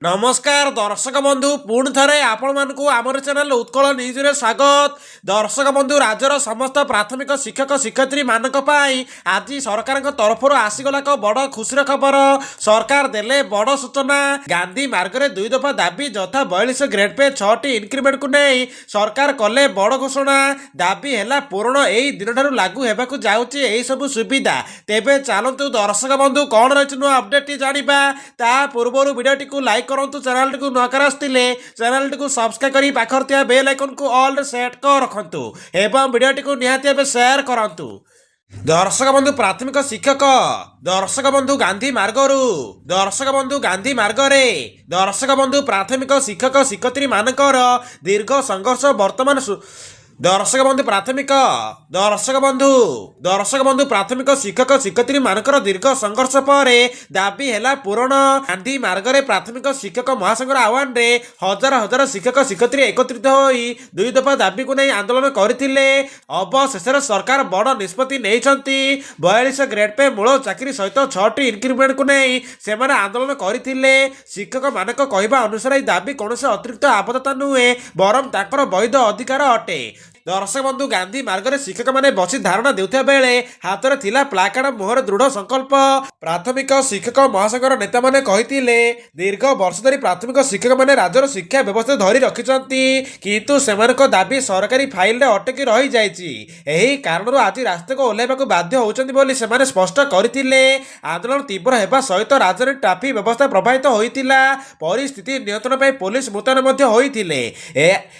नमस्कार दर्शक बंधु पुणी थे आपण मानक आमर चैनल उत्कल न्यूज रे स्वागत। दर्शक बंधु राज्यर समस्त प्राथमिक शिक्षक शिक्षयित्री मानक पाई आज सरकार तरफ आसीगला एक बड़ खुशी खबर। सरकार देले बड़ सूचना। गांधी मार्ग में 2 दफा दाबी यथा 42 ग्रेड पे 6टी इनक्रिमेंट को नहीं सरकार कले बड़ घोषणा। दाबी है पूरण यही दिन ठार लागू होगा जाऊँगी यही सब सुविधा। तेबे चलतु दर्शक बंधु कौन रही नुआ अपडेट जाना ता पूर्व वीडियोटी को लाइक करंतु। चैनल को नकर आसते चैनल को सब्सक्राइब करी पाखर थिया बेल आइकन को ऑल सेट कर रखंतु एवं वीडियोटी को निहाती शेयर करंतु। दर्शक बंधु प्राथमिक शिक्षक दर्शक बंधु गांधी मार्गरू दर्शक बंधु गांधी मार्ग रे दर्शक बंधु प्राथमिक शिक्षक शिक्षयित्री मानकर दीर्घ संघर्ष वर्तमान दर्शक बंधु प्राथमिक शिक्षक शिक्षयित्री मानकर दीर्घ संघर्ष पर दाबी है पूरण। गांधी मार्ग में प्राथमिक शिक्षक महासंघर आह्वान रे हजार हजार शिक्षक शिक्षयित्री एकत्रित होई 2 दफा दाबी को नहीं आंदोलन करथिले। अवशेष सरकार बड़ निष्पत्ति नहीं 42 ग्रेड पे मूल चाकरी सहित 6टी इनक्रिमेंट को नहीं से आंदोलन करथिले। शिक्षक मानक कहवा अनुसार दाबी कौन अतिरिक्त आबद्धता नुहे बरम ताकर वैध अधिकार अटे। दर्शक बंधु गांधी मार्ग में शिक्षक मैंने बसी धारणा देउथिया बेले हाथ में थिला प्लाकार्ड मुहर दृढ़ संकल्प। प्राथमिक शिक्षक महासंघर नेता माने कहिथिले दीर्घ वर्ष धरी प्राथमिक शिक्षक मैंने राज्यर शिक्षा व्यवस्था धरी रखिछंती किंतु सेमानक दाबी सरकारी फाइल रे अटकी रही जाइछि। एही कारणरू आज रास्ता को ओह्लाइबाकू बाध्य होउछंती बोली सेमाने स्पष्ट करथिले। आंदोलन तीव्र हेबा सहित राज्य में ट्राफिक व्यवस्था प्रभावित होइतिला। परिस्थिति नियंत्रण पे पुलिस मुतयन मध्ये होइतिले।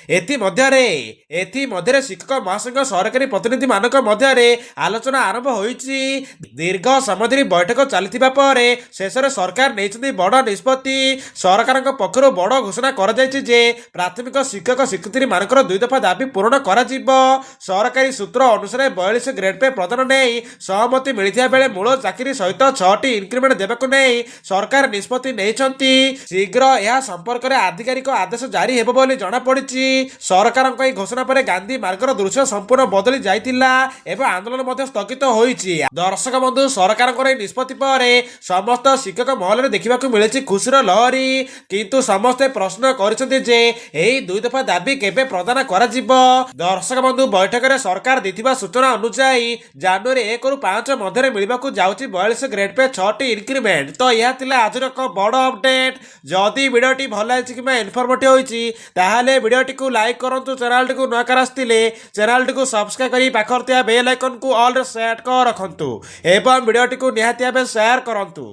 एथि मध्य शिक्षक महासंघ सरकारी प्रतिनिधि मानक मध्य आलोचना आरंभ होइछि। दीर्घ समय धरी बैठक चलतिबा परे शेष में सरकार नहीं बड़ निष्पत्ति। सरकार पक्षर बड़ घोषणा कर जे प्राथमिक शिक्षक शिक्षयित्री मानकर 2 दफा दाबी पूरण करा जिवो। सरकारी सूत्र अनुसार 42 ग्रेड पे प्रदान नहीं सहमति मिलता बेले मूल चाकरी सहित 6टी इनक्रिमेंट देवाक नहीं सरकार निष्पत्ति नहीं। शीघ्र यह संपर्क में आधिकारिक आदेश जारी हेबो बोली जना पड़िछि। सरकार घोषणा पर गांधी मार्गर दृश्य संपूर्ण बदली जाइतिला एवं आंदोलन मध्य स्थगित होइछि। दर्शक बंधु सरकार निष्पत्ति पर समस्त शिक्षक महल में देखा मिली खुशीर लहरी किंतु समस्ते प्रश्न करिसेंति जे एही 2 दफा दाबी केबे प्रदान करा जिवो। दर्शक बंधु बैठक में सरकार दैथिबा सूचना अनुसार जनवरी 1 रु 5 मध्य मिलबाकू जाउछि 42 ग्रेड पे 6टी इनक्रिमेंट। तो यह थिला आजर एक बड़ अपडेट। जदि वीडियोटी भल लागिछि किबा इनफॉर्मेटिव होइछि ताहाले वीडियोटी को लाइक करंतु। चैनल को नकर आसते चैनल को सब्सक्राइब करी पाखर थिया बेल आइकन को ऑल सेट कर रखंतु एवं वीडियोटी को निहाती शेयर करंतु।